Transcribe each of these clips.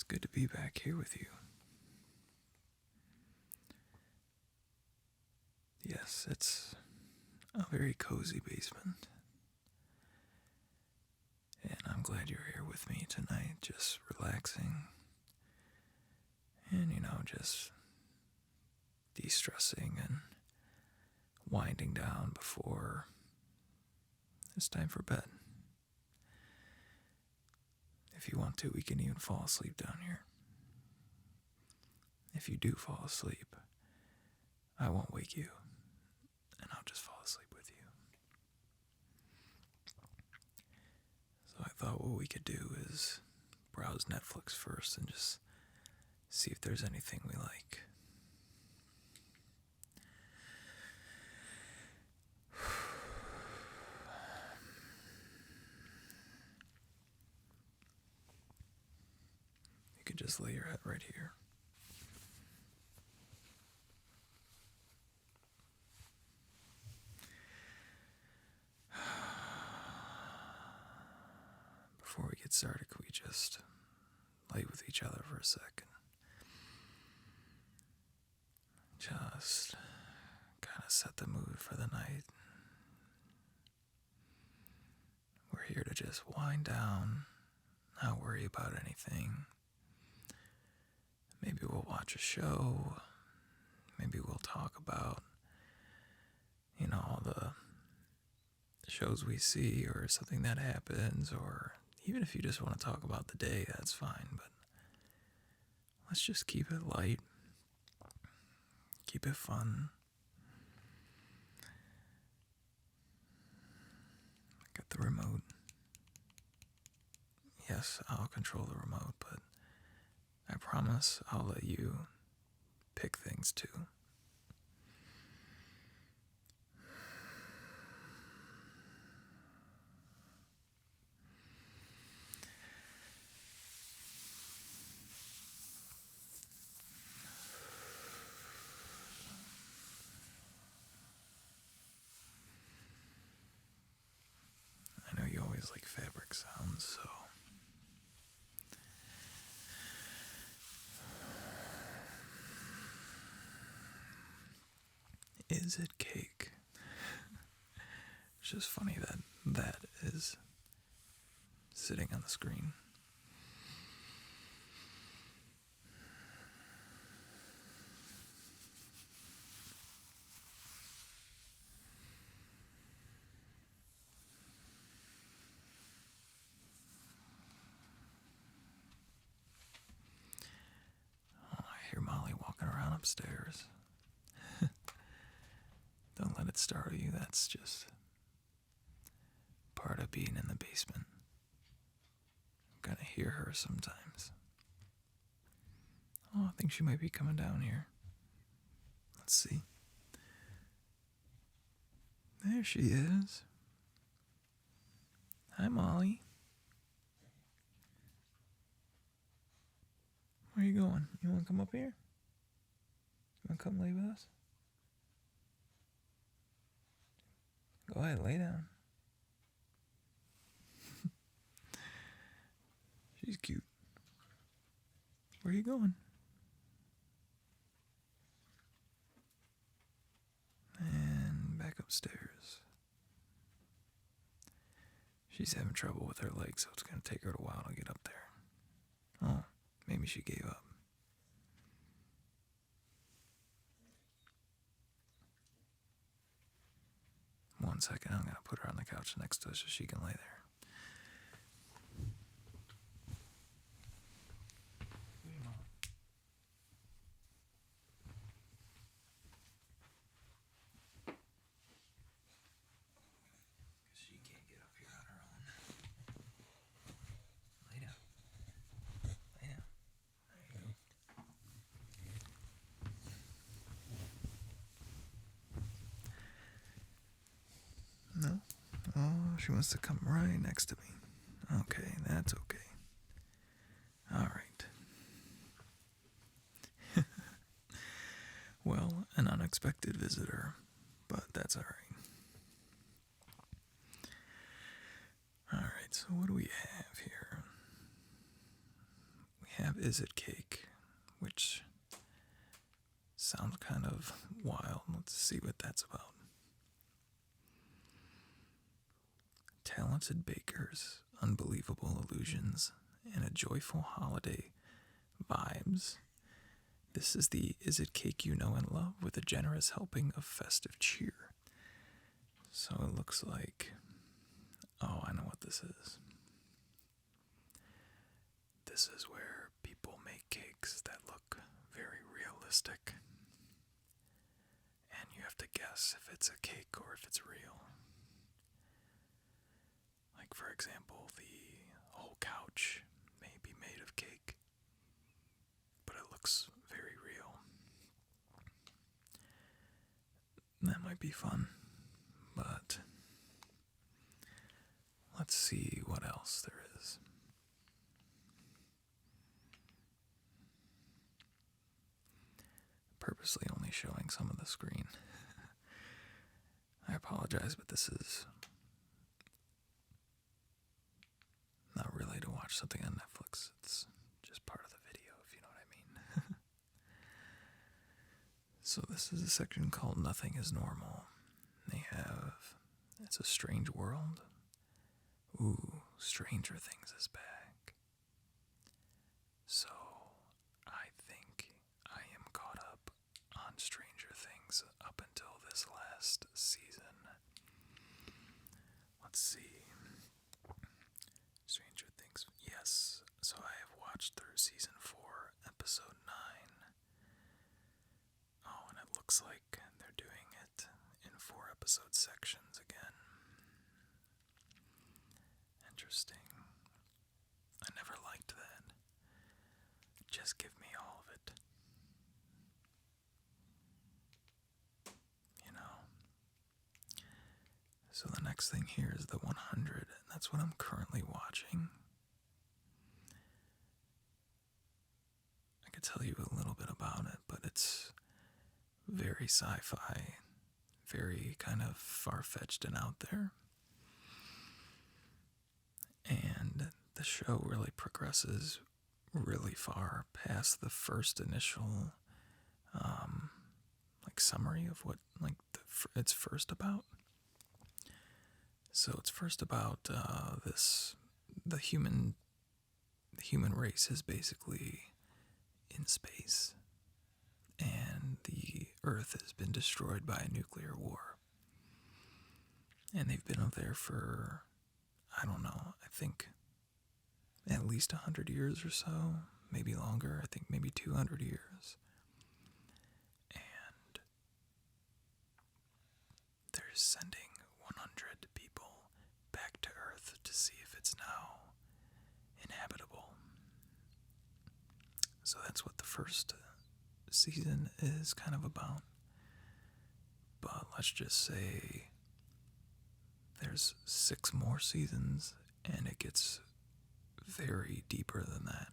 It's good to be back here with you. Yes, it's a very cozy basement. And I'm glad you're here with me tonight, just relaxing and, just de stressing and winding down before it's time for bed. If you want to, we can even fall asleep down here. If you do fall asleep, I won't wake you, and I'll just fall asleep with you. So I thought what we could do is browse Netflix first and just see if there's anything we like. You could just lay your head right here. Before we get started, could we just lay with each other for a second? Just kind of set the mood for the night. We're here to just wind down, not worry about anything. Maybe we'll watch a show. Maybe we'll talk about, all the shows we see or something that happens, or even if you just want to talk about the day, that's fine, but let's just keep it light, keep it fun. Got the remote. Yes, I'll control the remote, but I promise I'll let you pick things too. I know you always like fabric sounds, so is it cake? It's just funny that that is sitting on the screen. Oh, I hear Molly walking around upstairs. Don't let it startle you, that's just part of being in the basement. I'm gonna hear her sometimes. Oh, I think she might be coming down here. Let's see. There she is. Hi, Molly. Where are you going? You want to come up here? You want to come lay with us? Go ahead, lay down. She's cute. Where are you going? And back upstairs. She's having trouble with her legs, so it's going to take her a while to get up there. Oh, maybe she gave up. One second, I'm going to put her on the couch next to us so she can lay there. She can't get up here on her own. Lay down. Lay down. There you go. No? Oh, she wants to come right next to me. Okay, that's okay. All right. Well, an unexpected visitor, but that's all right. All right, so what do we have here? We have Is It Cake, which sounds kind of wild. Let's see what that's about. Talented bakers, unbelievable illusions, and a joyful holiday vibes. This is the Is It Cake You Know and Love with a generous helping of festive cheer. So it looks like, oh, I know what this is. This is where people make cakes that look very realistic. And you have to guess if it's a cake or if it's real. Like, for example, the whole couch may be made of cake, but it looks very real. That might be fun, but let's see what else there is. Purposely only showing some of the screen. I apologize, but this is not really to watch something on Netflix. It's just part of the video, if you know what I mean. So this is a section called Nothing is Normal. They have, it's a strange world. Ooh, Stranger Things is back. So I think I am caught up on Stranger Things up until this last season. Let's see. Stranger Things, yes. So I have watched through season 4, episode 9. Oh, and it looks like they're doing it in 4 episode sections again. Interesting. I never liked that. Just give me all of it. You know? So the next thing here is the 100, and that's what I'm currently watching. I could tell you a little bit about it, but it's very sci-fi, very kind of far-fetched and out there. And the show really progresses really far past the first initial summary of what it's first about. So it's first about the human race is basically in space, and the Earth has been destroyed by a nuclear war, and they've been up there for, I don't know, I think at least 100 years or so, maybe longer. I think maybe 200 years. And they're sending 100 people back to Earth to see if it's now inhabitable. So that's what the first season is kind of about. But let's just say there's 6 more seasons, and it gets very deeper than that.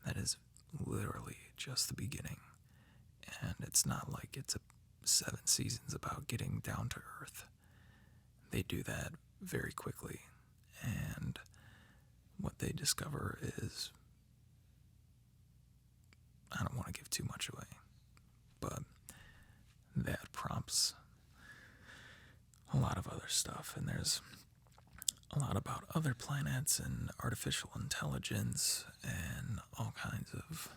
That is literally just the beginning. And it's not like it's 7 seasons about getting down to Earth. They do that very quickly. And what they discover is, I don't want to give too much away, but that prompts a lot of other stuff. And there's a lot about other planets and artificial intelligence and all kinds of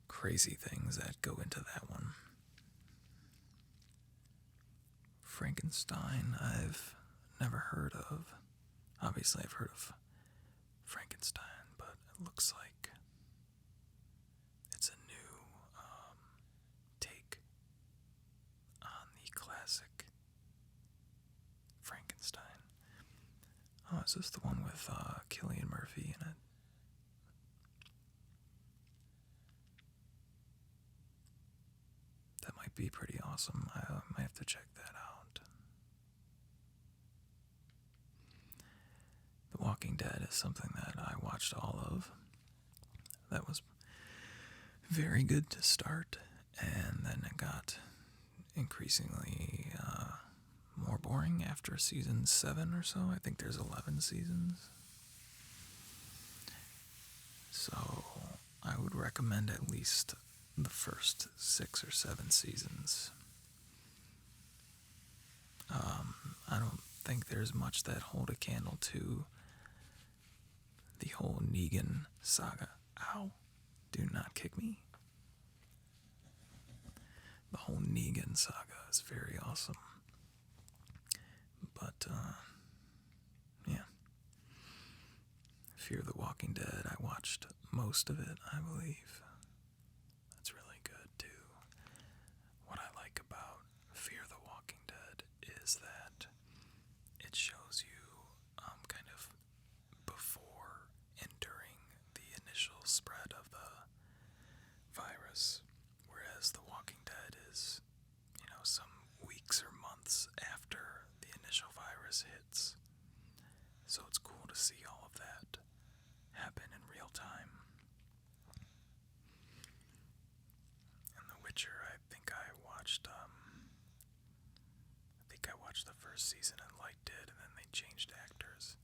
crazy things that go into that one. Frankenstein, I've never heard of. Obviously, I've heard of Frankenstein, but it looks like it's a new take on the classic Frankenstein. Oh, is this the one with Cillian Murphy in it? That might be pretty awesome. I might have to check that out. The Walking Dead is something that I watched all of. That was very good to start, and then it got increasingly more boring after season 7 or so. I think there's 11 seasons. So I would recommend at least the first 6 or 7 seasons. I don't think there's much that hold a candle to the whole Negan saga. Ow. Do not kick me. The whole Negan saga is very awesome. But, yeah. Fear the Walking Dead, I watched most of it, I believe. That's really good, too. What I like about Fear the Walking Dead is that it shows you, kind of before and during the initial spread of the virus, whereas The Walking Dead is, some weeks or months after the initial virus hits. So it's cool to see all of that happen in real time. And The Witcher, I think I watched the first season and liked it, and then they changed actors,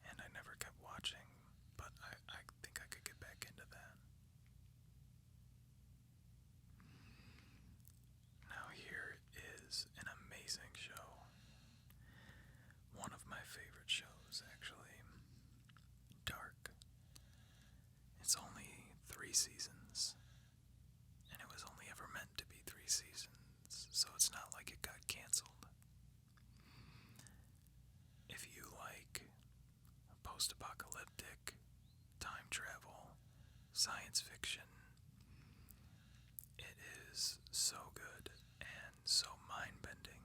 and I never kept watching, but I think I could get back into that. Now here is an amazing show. One of my favorite shows, actually. Dark. It's only 3 seasons, and it was only ever meant to be 3 seasons, so it's not like it got canceled. If you like post-apocalyptic, time travel, science fiction, it is so good and so mind-bending.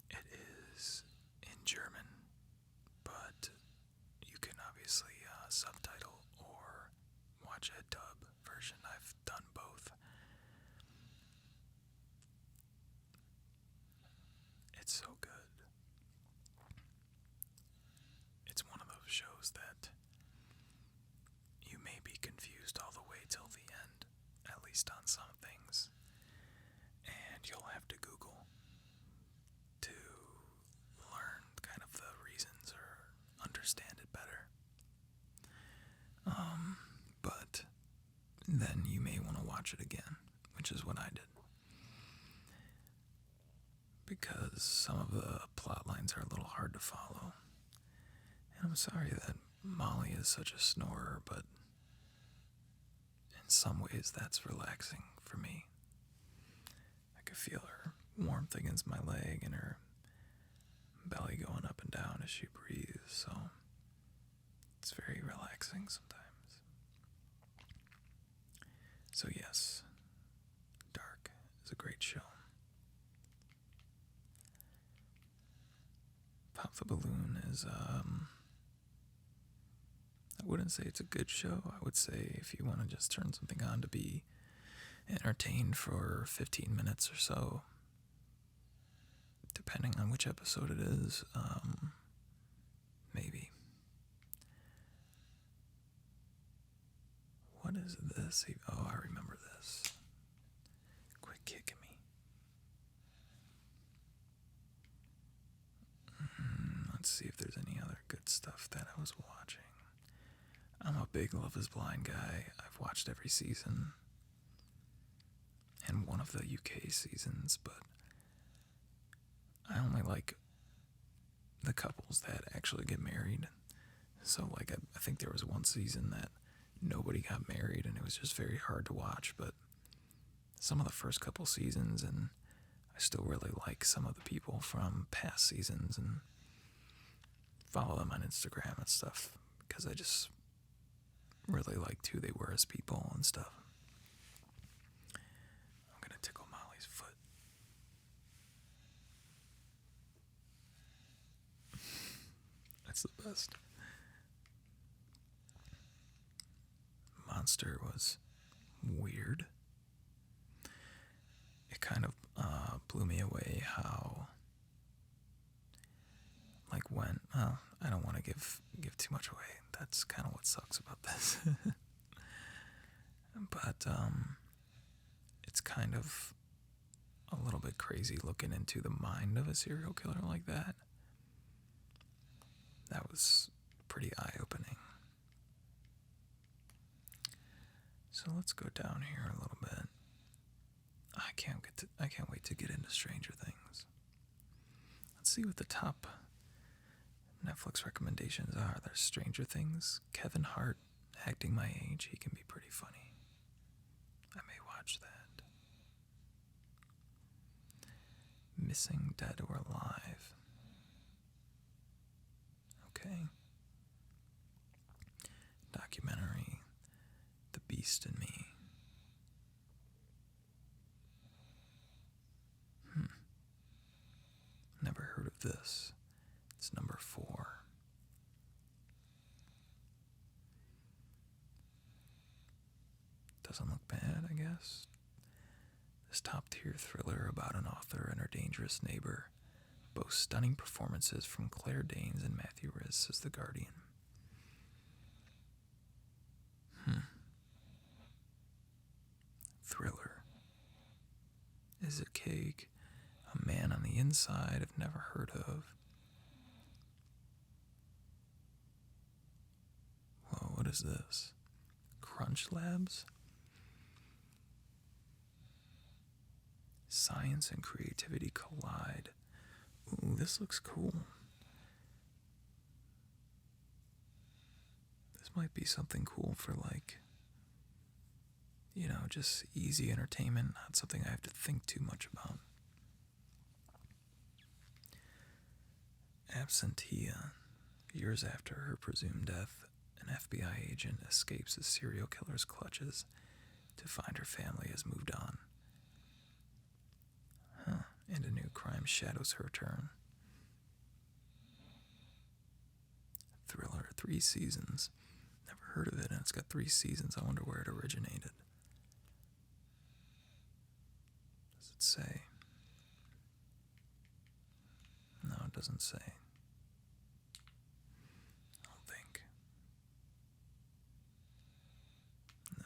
It is in German, but you can obviously subtitle or watch a dub version. I've done both. It's so good. It's one of those shows that you may be confused all the way till the end, at least on some things, and you'll have to Google to learn kind of the reasons or understand it better. But then you may want to watch it again, which is what I did. Because some of the plot lines are a little hard to follow. And I'm sorry that Molly is such a snorer, but in some ways that's relaxing for me. I could feel her warmth against my leg and her belly going up and down as she breathes, so it's very relaxing sometimes. So yes, Dark is a great show. Pop the Balloon is, I wouldn't say it's a good show. I would say if you want to just turn something on to be entertained for 15 minutes or so, depending on which episode it is, maybe. What is this? Oh, I remember this. Quit kicking me. Let's see if there's any other good stuff that I was watching. I'm a big Love is Blind guy. I've watched every season and one of the UK seasons, but I only like the couples that actually get married. So, like, I think there was one season that nobody got married, and it was just very hard to watch, but some of the first couple seasons, and I still really like some of the people from past seasons and follow them on Instagram and stuff, because I just really liked who they were as people and stuff. I'm gonna tickle Molly's foot. That's the best. Monster was weird. It kind of blew me away how, like, when, I don't want to give too much away. That's kind of what sucks about this. But it's kind of a little bit crazy looking into the mind of a serial killer like that. That was pretty eye-opening. So let's go down here a little bit. I can't wait to get into Stranger Things. Let's see what the top Netflix recommendations are. There's Stranger Things, Kevin Hart acting my age. He can be pretty funny. I may watch that. Missing, Dead or Alive. Okay. Documentary, The Beast in Me. Never heard of this. It's number 4. Doesn't look bad, I guess. This top-tier thriller about an author and her dangerous neighbor boasts stunning performances from Claire Danes and Matthew Rhys as The Guardian. Thriller. Is it cake? A Man on the Inside I've never heard of. Whoa, what is this? Crunch Labs? Science and creativity collide. Ooh, this looks cool. This might be something cool for, like, you know, just easy entertainment, not something I have to think too much about. Absentia. Years after her presumed death, an FBI agent escapes a serial killer's clutches to find her family has moved on. And a new crime shadows her return. Thriller, 3 seasons. Never heard of it, and it's got 3 seasons. I wonder where it originated. Does it say? No, it doesn't say. I don't think.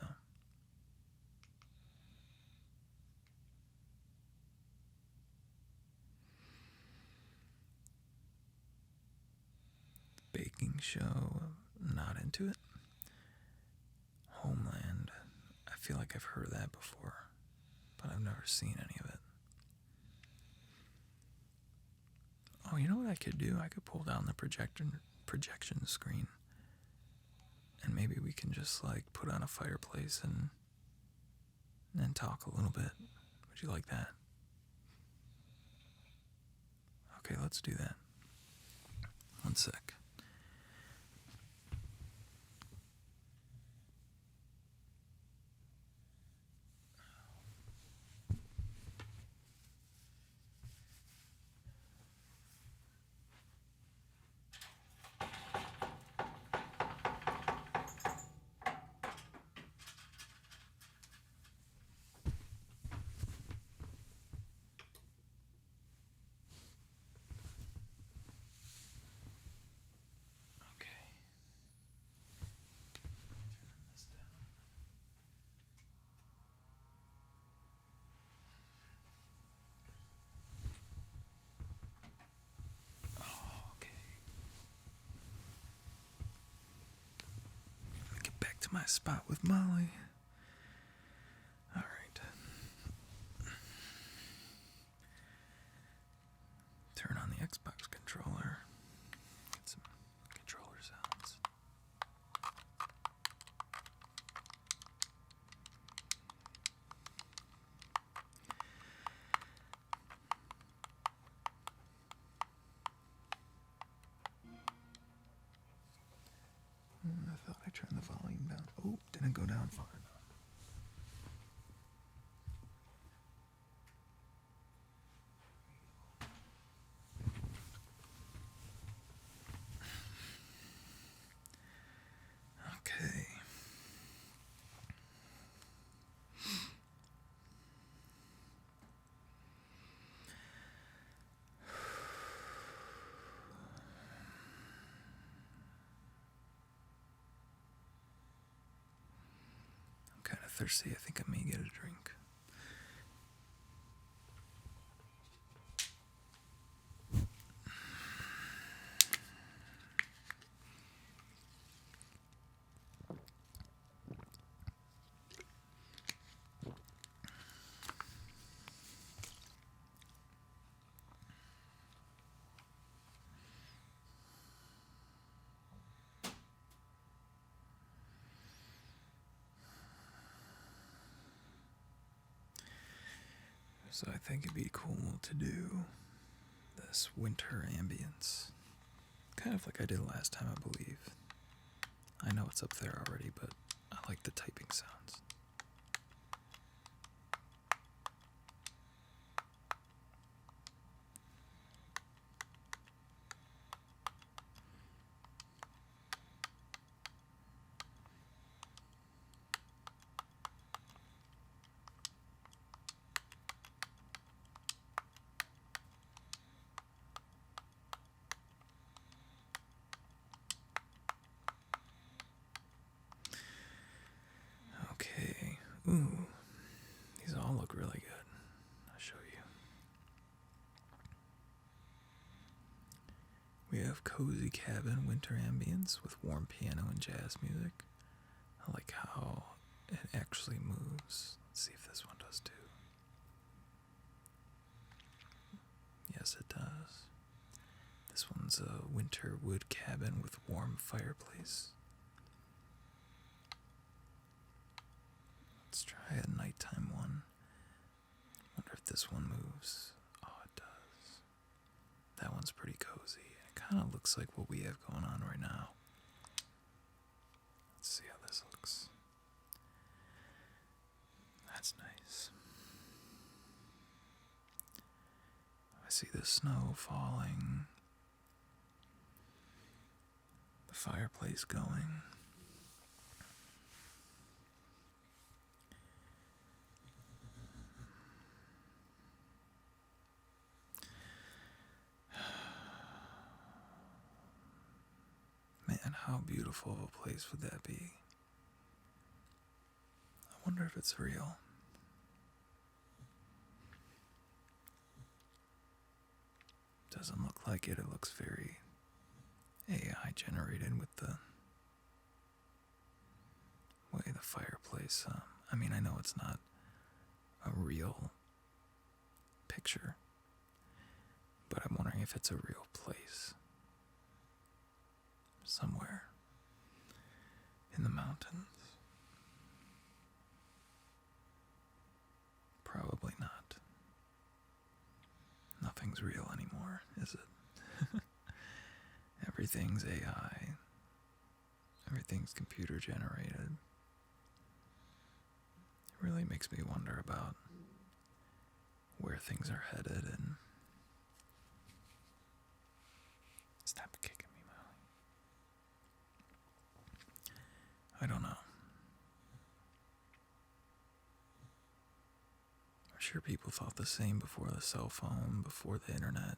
No. Baking show, not into it. Homeland, I feel like I've heard of that before, but I've never seen any of it. Oh, you know what I could do? I could pull down the projection screen, and maybe we can just, like, put on a fireplace and talk a little bit. Would you like that? Okay, let's do that. One sec. To my spot with Molly. All right. Turn on the Xbox controller. Get some controller sounds. I thought I turned the volume down. Oh, didn't go down far enough. Okay. I'm kind of thirsty. I think I may get a drink. So I think it'd be cool to do this winter ambience. Kind of like I did last time, I believe. I know it's up there already, but I like the typing sounds. Okay. Ooh. These all look really good. I'll show you. We have cozy cabin winter ambience with warm piano and jazz music. I like how it actually moves. Let's see if this one does too. Yes, it does. This one's a winter wood cabin with warm fireplace. Let's try a nighttime one. Wonder if this one moves. Oh, it does. That one's pretty cozy. It kind of looks like what we have going on right now. Let's see how this looks. That's nice. I see the snow falling, the fireplace going. Man, how beautiful of a place would that be? I wonder if it's real. Doesn't look like it. It looks very AI generated with the way the fireplace. I mean, I know it's not a real picture, but I'm wondering if it's a real place somewhere in the mountains. Probably not. Nothing's real anymore, is it? Everything's AI. Everything's computer generated. It really makes me wonder about where things are headed and stop kicking me, Molly. I don't know. I'm sure people thought the same before the cell phone, before the internet.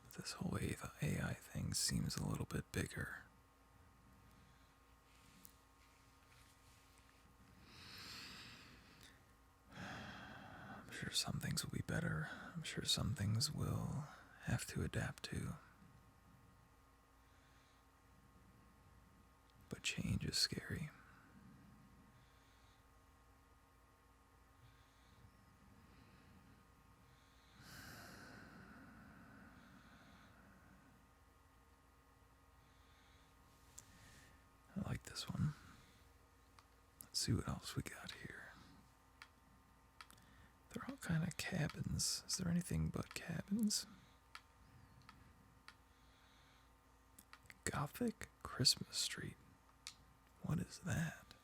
But this whole AI thing seems a little bit bigger. I'm sure some things will be better. I'm sure some things will have to adapt to. But change is scary. I like this one. Let's see what else we got here. They're all kind of cabins. Is there anything but cabins? Gothic Christmas Street. What is that?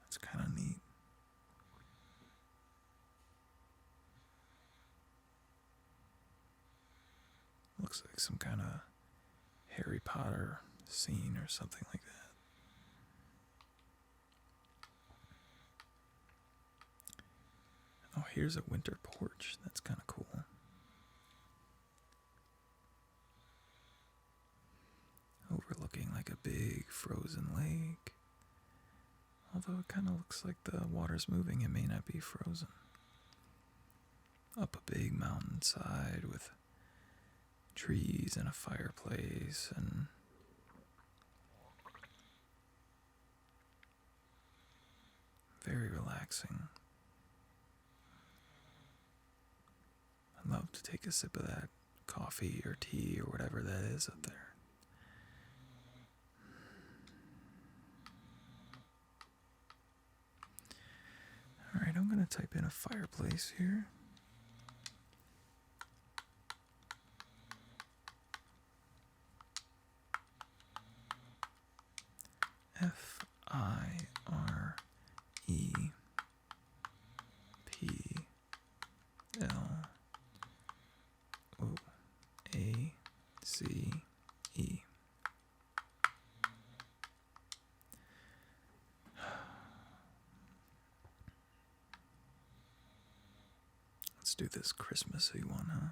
That's kind of neat. Looks like some kind of Harry Potter scene or something like that. Oh, here's a winter porch. That's kind of cool. Overlooking like a big frozen lake. Although it kind of looks like the water's moving, it may not be frozen. Up a big mountainside with trees and a fireplace and very relaxing. I'd love to take a sip of that coffee or tea or whatever that is up there. type in a fireplace here. FIREPLACE. Let's do this Christmassy one, huh?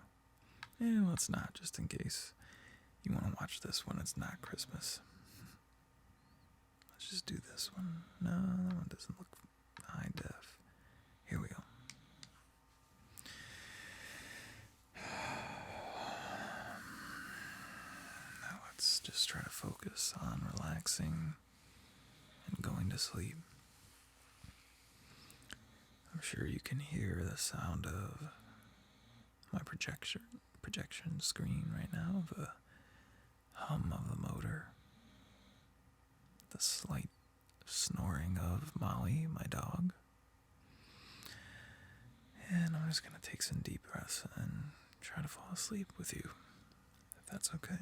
Yeah, let's not, just in case you want to watch this when it's not Christmas. Let's just do this one. No, that one doesn't look high def. Here we go. Now let's just try to focus on relaxing and going to sleep. I'm sure you can hear the sound of my projection screen right now, the hum of the motor, the slight snoring of Molly, my dog. And I'm just going to take some deep breaths and try to fall asleep with you, if that's okay.